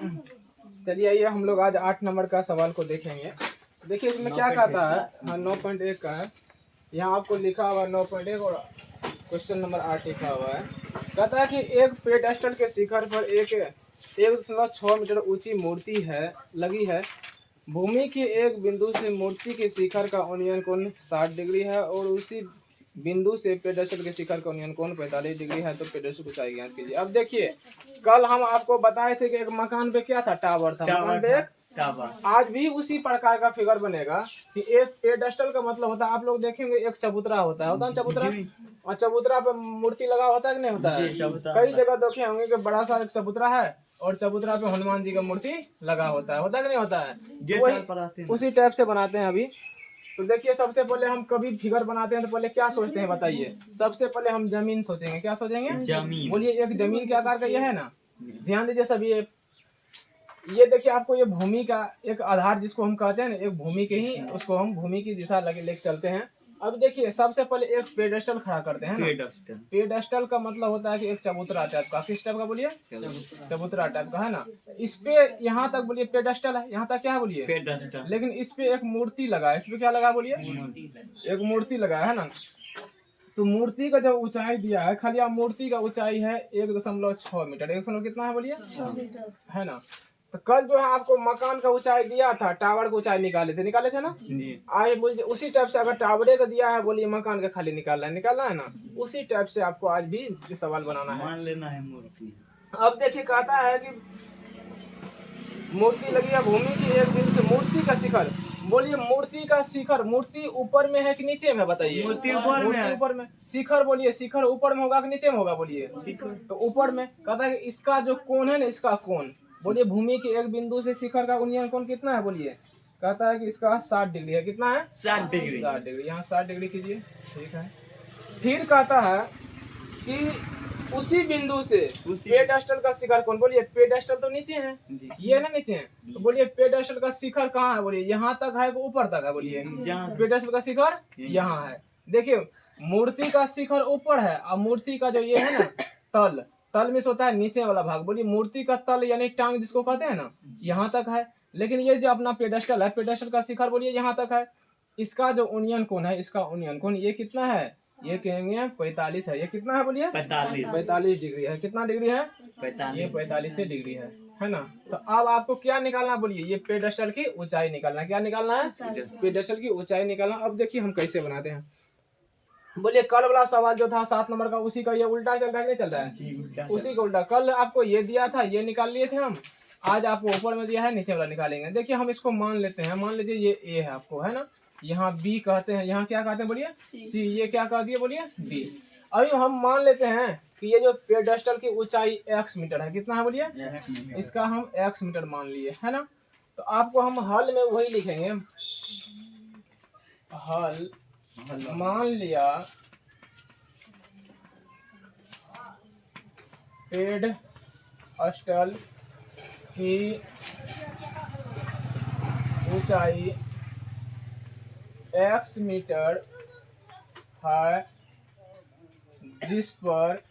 चलिए आइए हम लोग आज 8 नंबर का सवाल को देखेंगे। देखिए इसमें क्या कहता है। हाँ 9.1 का है। यहाँ आपको लिखा हुआ 9.1 और क्वेश्चन नंबर 8 लिखा हुआ है। कहता है कि एक पेडेस्टल के शिखर पर 1.6 मीटर ऊंची मूर्ति है लगी है। भूमि के एक बिंदु से मूर्ति के शिखर का उन्नयन कोण 60 डिग्री है और उसी बिंदु से पेडेस्टल के शिखर का उन्नयन कोण 45 डिग्री है। तो पेडेस्टल ऊंचाई ज्ञात कीजिए। अब देखिए कल हम आपको बताए थे कि एक मकान पे क्या था, टावर था। मकान पे एक टावर। आज भी उसी प्रकार का फिगर बनेगा कि एक पेडेस्टल का मतलब होता है, आप लोग देखेंगे एक चबूतरा होता है ना चबूतरा, और चबूतरा पे मूर्ति लगा होता है कि नहीं होता है। कई जगह देखे होंगे कि बड़ा सा एक चबूतरा है और चबूतरा पे हनुमान जी का मूर्ति लगा होता है कि नहीं होता है। तो वही उसी टाइप से बनाते हैं अभी। तो देखिए सबसे पहले हम कभी फिगर बनाते हैं तो पहले क्या सोचते हैं बताइए। सबसे पहले हम जमीन सोचेंगे। क्या सोचेंगे? जमीन। बोलिए एक जमीन के आकार का ये है ना, ध्यान दीजिए सब। ये देखिए आपको ये भूमि का एक आधार जिसको हम कहते हैं ना, एक भूमि के ही उसको हम भूमि की दिशा लेके चलते हैं। अब देखिए सबसे पहले एक पेडेस्टल खड़ा करते हैं ना। पेडेस्टल का मतलब होता है कि एक चबूतरा टाइप का। किस टाइप का बोलिए? चबूतरा टाइप का है ना। इस पे यहाँ तक बोलिए पेडेस्टल है, यहाँ तक क्या है बोलिए पेडेस्टल। लेकिन इस पे एक मूर्ति लगा है। इस पे क्या लगा बोलिए? एक मूर्ति लगा है ना। तो मूर्ति का जो ऊंचाई दिया है, खाली आप मूर्ति का ऊंचाई है 1.6 मीटर। 1 कितना है बोलिए? 6 मीटर है ना। तो कल जो है आपको मकान का ऊंचाई दिया था, टावर का ऊंचाई निकाले थे ना। आज बोलिए उसी टाइप से अगर टावरे का दिया है बोलिए मकान का खाली निकालना है ना। उसी टाइप से आपको आज भी सवाल बनाना है, मान लेना है मूर्ति। अब देखिए कहता है कि मूर्ति लगी है भूमि की एक बिंदु से मूर्ति का शिखर। बोलिए मूर्ति का शिखर, मूर्ति ऊपर में है कि नीचे में बताइए? मूर्ति ऊपर में। शिखर बोलिए शिखर ऊपर में होगा कि नीचे में होगा बोलिए? शिखर तो ऊपर में। कहता है कि इसका जो कोण है ना, इसका कोण बोलिए भूमि के एक बिंदु से शिखर का उन्नयन कोण कितना है बोलिए? कहता है कि इसका 60 डिग्री है। कितना है? 60 डिग्री। 60 डिग्री। यहाँ 60 डिग्री कीजिए, ठीक है। फिर कहता है कि उसी बिंदु से पेडेस्टल का शिखर कौन? बोलिए पेडेस्टल तो नीचे है, ये ना नीचे है। तो बोलिए पेडेस्टल का शिखर कहाँ है बोलिए? यहाँ तक है, ऊपर तक है बोलिए? पेडेस्टल का शिखर यहाँ है। देखिए मूर्ति का शिखर ऊपर है और मूर्ति का जो ये है ना तल में होता है नीचे वाला भाग। बोलिए मूर्ति का तल यानी टांग जिसको कहते हैं ना, यहाँ तक है। लेकिन ये जो अपना पेडेस्टल है, पेडेस्टल का शिखर बोलिए यहाँ तक है। इसका जो उन्नयन कोण है, इसका उन्नयन कोण ये कितना है? ये कहेंगे 45 है। ये कितना है बोलिए? 45 डिग्री है। कितना डिग्री है? 45। ये 45 डिग्री है ना। तो अब आपको क्या निकालना बोलिए? ये पेडेस्टल की ऊंचाई निकालना। क्या निकालना है? पेडेस्टल की ऊंचाई निकालना। अब देखिए हम कैसे बनाते हैं। बोलिए कल वाला सवाल जो था 7 नंबर का, उसी का ये उल्टा चल रहा है, नहीं चल रहा है? उसी का उल्टा। कल आपको ये दिया था, ये निकाल लिए थे हम। आज आपको ऊपर में दिया है, नीचे वाला निकालेंगे। देखिए हम इसको मान लेते हैं। मान लीजिए ये ए है आपको, है ना। यहाँ बी कहते हैं, यहाँ क्या कहते हैं बोलिए? सी। ये क्या कह दिए बोलिए? बी। अभी हम मान लेते हैं कि ये जो पेडेस्टल की ऊंचाई x मीटर है। कितना है बोलिए? इसका हम x मीटर मान लिए, है ना। तो आपको हम हल में वही लिखेंगे। हल मान लिया पेडेस्टल की ऊंचाई x मीटर है, जिस पर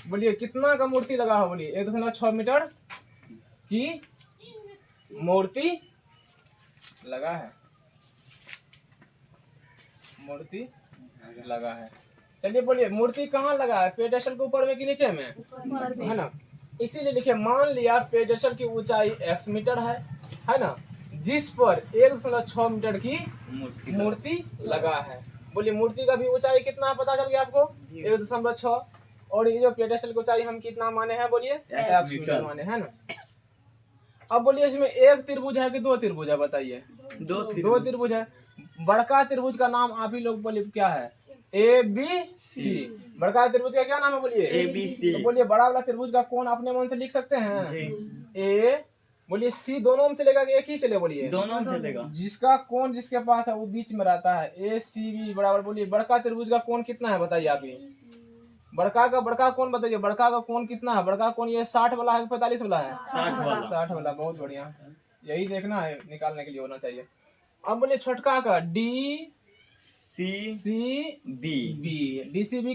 बोलिए कितना का मूर्ति लगा है बोलिए? 1.6 मीटर की मूर्ति लगा है। मूर्ति लगा है। चलिए बोलिए मूर्ति कहाँ लगा है? पेडेस्टल के ऊपर में कि नीचे में? है ना। इसीलिए लिखे मान लिया पेडेस्टल की ऊंचाई x मीटर है ना, जिस पर 1.6 मीटर की मूर्ति लगा है। बोलिए मूर्ति का भी ऊंचाई कितना पता चल गया आपको? 1.6। और ये जो पेडेस्टल की ऊंचाई हम कितना माने हैं बोलिए? x मीटर माने, है ना। अब बोलिए इसमें एक त्रिभुज है कि दो त्रिभुज है बताइए? दो त्रिभुज है। बड़का त्रिभुज का नाम आप ही लोग बोलिए क्या है? ABC। बड़का त्रिभुज का क्या नाम है बोलिए? ABC। तो बोलिए बड़ा वाला त्रिभुज का कोण अपने मन से लिख सकते हैं? A बोलिए C दोनों में चलेगा कि एक ही चले बोलिए? दोनों में चलेगा। जिसका कोण जिसके पास है वो बीच में रहता है। ACB बराबर बोलिए बड़का त्रिभुज का कोण कितना है बताइए आप ही? बड़का कोण बताइए। बड़का का कोण कितना है? बड़का कोण ये 60 वाला है कि 45 वाला है? 60 वाला। बहुत बढ़िया, यही देखना है, निकालने के लिए होना चाहिए। अब बोलिए छोटका का DCB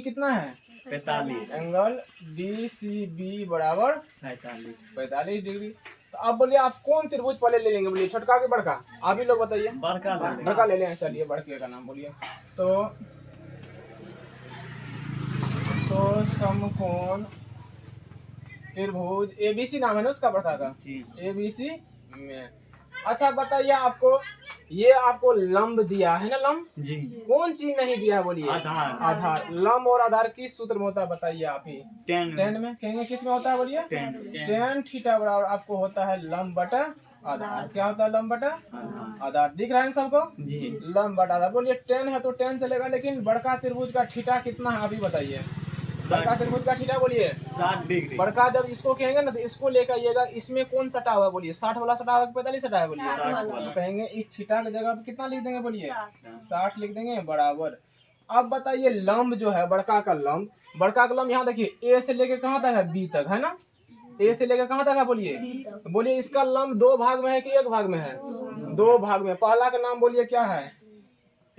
कितना है? 45 एंगल DCB बराबर 45 डिग्री। तो आप बोलिए आप कौन त्रिभुज पहले ले लेंगे, बोलिए छोटका कि बड़का, आप ही लोग बताइए। बड़का ले लें, चलिए बड़के का नाम बोलिए। तो समकोण त्रिभुज ABC नाम है ना उसका बड़का का, ABC में। अच्छा बताइए आपको, ये आपको लंब दिया है ना, लंब जी। कौन चीज नहीं दिया है बोलिए? आधार। लंब और आधार किस सूत्र में होता है बताइए आप ही? टेन में। कहेंगे किस में होता है बोलिए? टेन थीटा बराबर आपको होता है लंब बटा आधार। क्या होता है? लंब बटा आधार। दिख रहा है सबको जी। लंब बटा आधार। बोलिए टेन है तो टेन चलेगा, लेकिन बड़का त्रिभुज का थीटा कितना है अभी बताइए? बड़का त्रिभुज का थीटा बोलिए 60 डिग्री। बड़का जब इसको कहेंगे ना तो इसको लेकर आइएगा, इसमें कौन सटा हुआ बोलिए? 60 वाला सटा हुआ, 45 सटा है बोलिए? तो कहेंगे इस थीटा की जगह पे कितना लिख देंगे बोलिए? 60 लिख देंगे बराबर। अब बताइए लंब जो है बड़का का लंब यहाँ देखिए ए से लेके कहाँ तक है? बी तक है ना। ए से लेके कहाँ तक है बोलिए? बोलिए इसका लंब दो भाग में है कि एक भाग में है? दो भाग में। पहला का नाम बोलिए क्या है?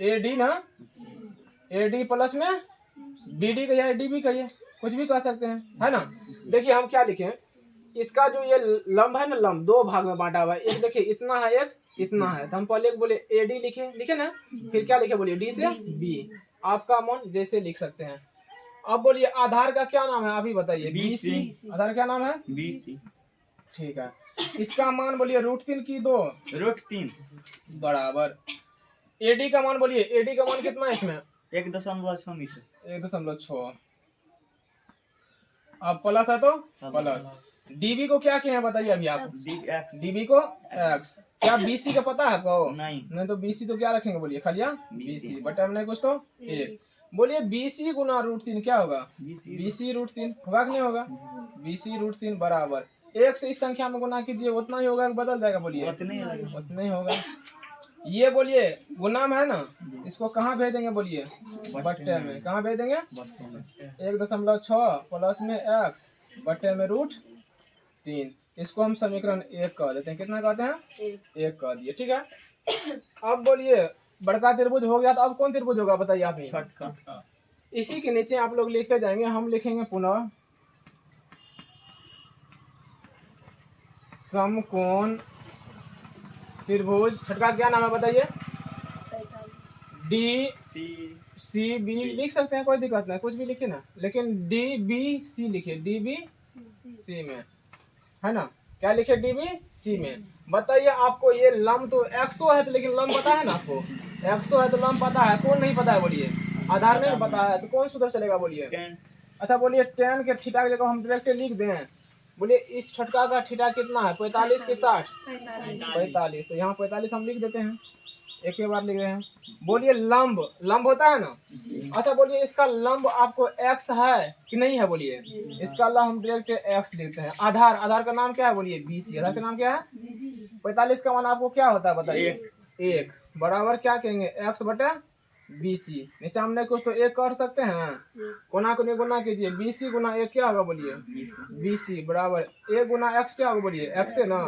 AD ना, AD प्लस में BD कहिए, DB कहिए, कुछ भी कह सकते हैं, है ना। देखिए हम क्या लिखें, इसका जो ये लंब है ना, लंब दो भाग में बांटा हुआ है। एक देखिए इतना है, एक इतना है। तो हम पहले बोले AD लिखे ना, फिर क्या लिखे बोलिए? D से B। आपका मन जैसे लिख सकते हैं। अब बोलिए आधार का क्या नाम है अभी बताइए? BC। आधार क्या नाम है? BC। ठीक है। इसका मान बोलिए √3 की 2 √3 बराबर। AD का मान बोलिए, AD का मान कितना है इसमें? 1.6 मीटर। 1.6। अब प्लस है तो प्लस। DB को क्या कहें बताइए अभी आप? DB को x। क्या BC का पता है आपको? नहीं तो BC तो क्या रखेंगे बोलिए? खालिया BC बटा में नहीं कुछ तो एक। बोलिए BC गुना √3 क्या होगा? BC √3 होगा कि नहीं होगा? BC √3 बराबर एक से इस संख्या में गुना कीजिए, उतना ही होगा, बदल जाएगा बोलिए? उतना ही होगा। ये बोलिए गुना में है ना, इसको कहाँ भेजेंगे बोलिए? बट्टे में। कहाँ भेजेंगे? 1.6 प्लस में x बट्टे में √3। इसको हम समीकरण 1 कह देते हैं। कितना कहते हैं? 1 कह दिए, ठीक है। अब बोलिए बड़का त्रिभुज हो गया, तो अब कौन त्रिभुज होगा बताइए आप ही? इसी के नीचे आप लोग लिखते जाएंगे, हम लिखेंगे पुनः समकोण त्रिभुज। छठा क्या नाम है बताइए? DCB लिख सकते हैं, कोई दिक्कत नहीं, कुछ भी लिखिए ना, लेकिन DBC लिखिए। DBC में है ना, क्या लिखे? DBC में। बताइए आपको ये लंब तो 100 है, तो लेकिन लंब पता है ना आपको? 100 है तो लंब पता है, कौन नहीं पता है बोलिए? आधार नहीं पता है, तो कौन सूत्र चलेगा बोलिए? अच्छा बोलिए टेन के थीटा की जगह हम डायरेक्ट लिख दें। बोलिए इस छठका का थीटा कितना है? 45 के 60? 45। तो यहाँ 45 हम लिख देते हैं, एक ही बार लिख रहे हैं। बोलिए लंब होता है ना। अच्छा बोलिए इसका लंब आपको x है कि नहीं है बोलिए? इसका लंब हम डायरेक्ट x लिखते हैं। आधार का नाम क्या है बोलिए? BC। आधार का नाम क्या है? 45 का मान आपको क्या होता है बताइए? 1 बराबर क्या कहेंगे? x बटा BC। नीचे हमने कुछ तो 1 कर सकते हैं, गुना को नहीं गुना कीजिए। BC गुना 1 क्या होगा बोलिए? BC बराबर 1 गुना x क्या होगा बोलिए? x है ना।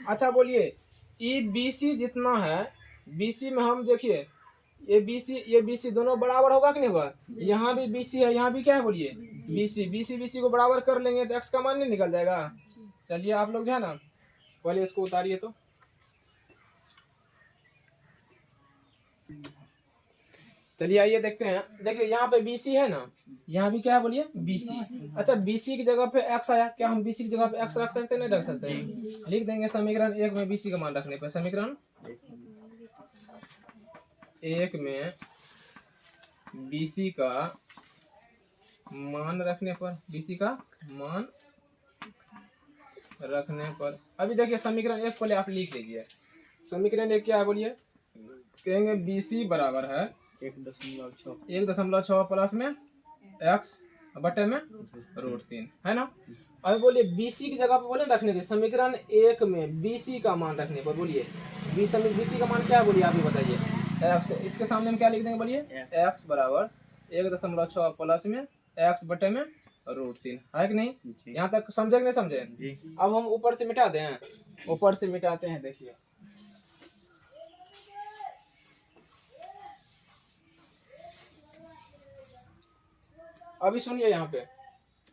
अच्छा बोलिए ये BC जितना है, BC में हम देखिए ये BC दोनों बराबर होगा कि नहीं होगा? यहाँ भी BC है, यहाँ भी क्या है बोलिए? BC को बराबर कर लेंगे तो x का मान नहीं निकल जाएगा। चलिए आप लोग जो है ना पहले इसको उतारिए। तो चलिए आइए देखते हैं। देखिए यहाँ पे BC है ना, यहाँ भी क्या है बोलिए? BC। अच्छा BC की जगह पे x आया, क्या हम BC की जगह पे x रख सकते हैं? नहीं रख सकते हैं। लिख देंगे समीकरण 1 में BC का मान रखने पर, समीकरण 1 में BC का मान रखने पर, BC का मान रखने पर अभी देखिए समीकरण 1 पहले आप लिख लीजिए। समीकरण 1 क्या है बोलिए? कहेंगे BC बराबर है 1.6 प्लस में x बटे में √3, है ना। अब बोलिए BC की जगह पे बोले रखने के, समीकरण 1 में BC का मान रखने पर बोलिए BC का मान क्या है बोलिए? आप ही बताइए। x। तो इसके सामने हम क्या लिख देंगे बोलिए? x बराबर 1.6 प्लस में x बटे में √3, है कि नहीं? यहाँ तक समझे कि नहीं समझे? अब हम ऊपर से मिटा दें, ऊपर से मिटाते हैं। देखिए अभी सुनिए यहाँ पे,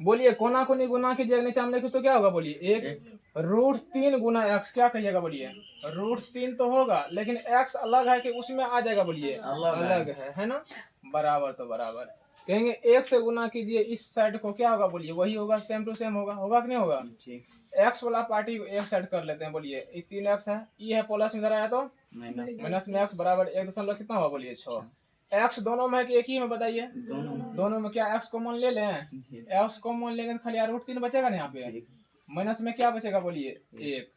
बोलिए कोना कोनी गुना कीजिएगा नीचे हमने कुछ तो क्या होगा बोलिए, एक √3 गुना एक्स, क्या कहिएगा बोलिए, √3 तो होगा लेकिन एक्स अलग है कि उसमें आ जाएगा बोलिए, अलग है ना, बराबर तो बराबर कहेंगे एक से गुना कीजिए इस साइड को, क्या होगा बोलिए, वही होगा, सेम टू सेम होगा, होगा कि नहीं होगा। एक्स वाला पार्टी को एक साइड कर लेते हैं, बोलिए 3x है, ये है प्लस में इधर आया तो माइनस में x बराबर 1 कितना होगा बोलिए 6। एक्स दोनों में है कि एक ही में बताइए, दोनों में क्या एक्स कॉमन ले लें, एक्स कॉमन लेंगे तो खाली √3 बचेगा ना, यहाँ पे माइनस में क्या बचेगा बोलिए, एक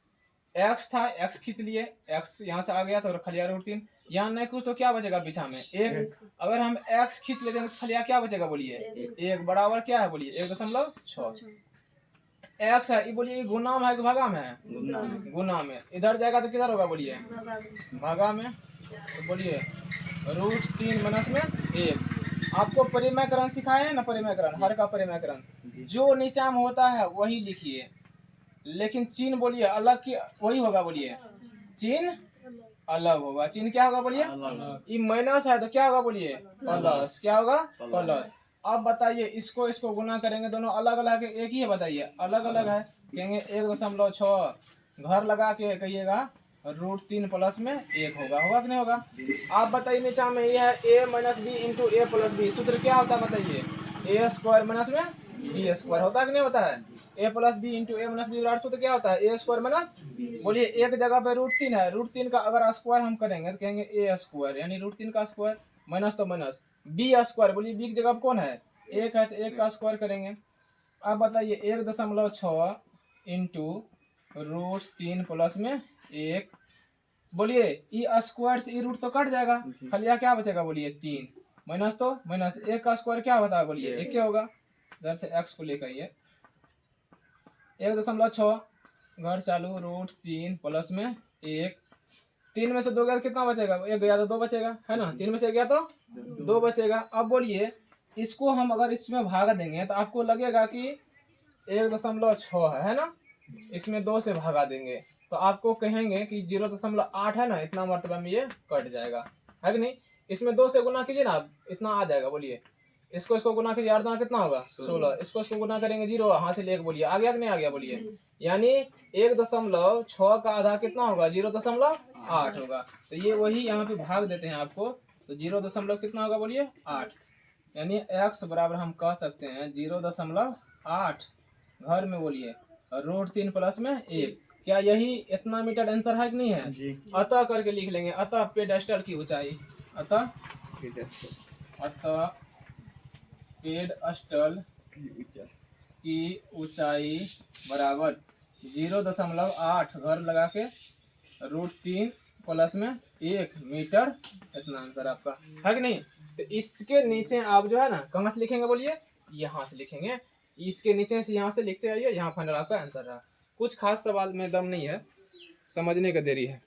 एक्स था, एक्स खींच लिए, एक्स यहाँ से आ गया तो खाली √3, यहाँ नहीं कुछ तो क्या बचेगा पीछा में एक, अगर हम एक्स खींच लेते हैं तो खाली क्या बचेगा बोलिए, एक बराबर क्या है बोलिए 1.6। एक्स है, ये बोलिए गुना में है कि भागा में है, गुना में, इधर जाएगा तो किधर होगा बोलिए, भागा में, तो बोलिए √3 माइनस में 1। आपको परिमयकरण सिखाए हैं ना, परिमयकरण, हर का परिमयकरण जो नीचा में होता है वही लिखिए, लेकिन चिन्ह बोलिए अलग की वही होगा बोलिए, चिन्ह अलग होगा, चिन्ह क्या होगा बोलिए, ये माइनस है तो क्या होगा बोलिए प्लस, क्या होगा प्लस। अब बताइए इसको इसको गुना करेंगे, दोनों अलग अलग है एक ही है, बताइए अलग अलग है, कहेंगे 1.6 घर लगा के कहिएगा √3 प्लस में 1 होगा, होगा कि नहीं होगा। आप बताइए नीचा में ये है a minus b into a plus b, सूत्र क्या होता है बताइए, a² माइनस में b² होता है कि नहीं होता है, a plus b into a minus b सूत्र क्या होता है a² माइनस, बोलिए एक जगह पे √3 है, √3 का अगर स्क्वायर हम करेंगे तो कहेंगे a² यानी √3 का स्क्वायर, माइनस तो माइनस b², बोलिए b की जगह कौन है एक है तो एक का स्क्वायर करेंगे। अब बताइए 1.6 इंटू √3 प्लस में 1, बोलिए ये स्क्वायर से ये रूट तो कट जाएगा, खाली क्या बचेगा बोलिए 3, माइनस तो माइनस, एक का स्क्वायर क्या होता है बोलिए 1 क्या होगा, इधर से x को लेकर ये 1.6 घर चालू √3 प्लस में 1, 3 में से 2 गया तो कितना बचेगा, 1 गया तो 2 बचेगा है ना, 3 में से 1 गया तो 2 बचेगा। अब बोलिए इसको हम अगर इसमें भाग देंगे तो आपको लगेगा कि 1.6 है ना, इसमें 2 से भागा देंगे तो आपको कहेंगे कि 0.8 है ना, इतना मर्तबा में ये कट जाएगा, है कि नहीं। इसमें 2 से गुना कीजिए ना, इतना आ जाएगा, बोलिए इसको इसको गुना कीजिए, 8 कितना होगा 16, इसको इसको गुना करेंगे 0, हासिल 1, बोलिए आ गया कि नहीं आ गया बोलिए, यानी 1.6 का आधा कितना होगा 0.8 होगा। तो ये वही यहाँ पे भाग देते हैं आपको, तो 0. कितना होगा बोलिए 8, यानी x बराबर हम कह सकते हैं 0.8 घर में बोलिए √3 प्लस में 1। क्या यही इतना मीटर आंसर है कि नहीं है जी। अतः करके लिख लेंगे, अतः पेडेस्टल की ऊंचाई, अतः पेडेस्टल की ऊंचाई बराबर 0.8 घर लगा के √3 प्लस में 1 मीटर, इतना आंसर आपका है कि नहीं। तो इसके नीचे आप जो है ना कहाँ से लिखेंगे बोलिए, यहाँ से लिखेंगे, इसके नीचे से यहाँ से लिखते आइए, यहाँ फाइनल आपका आंसर रहा। कुछ खास सवाल में दम नहीं है, समझने का देरी है।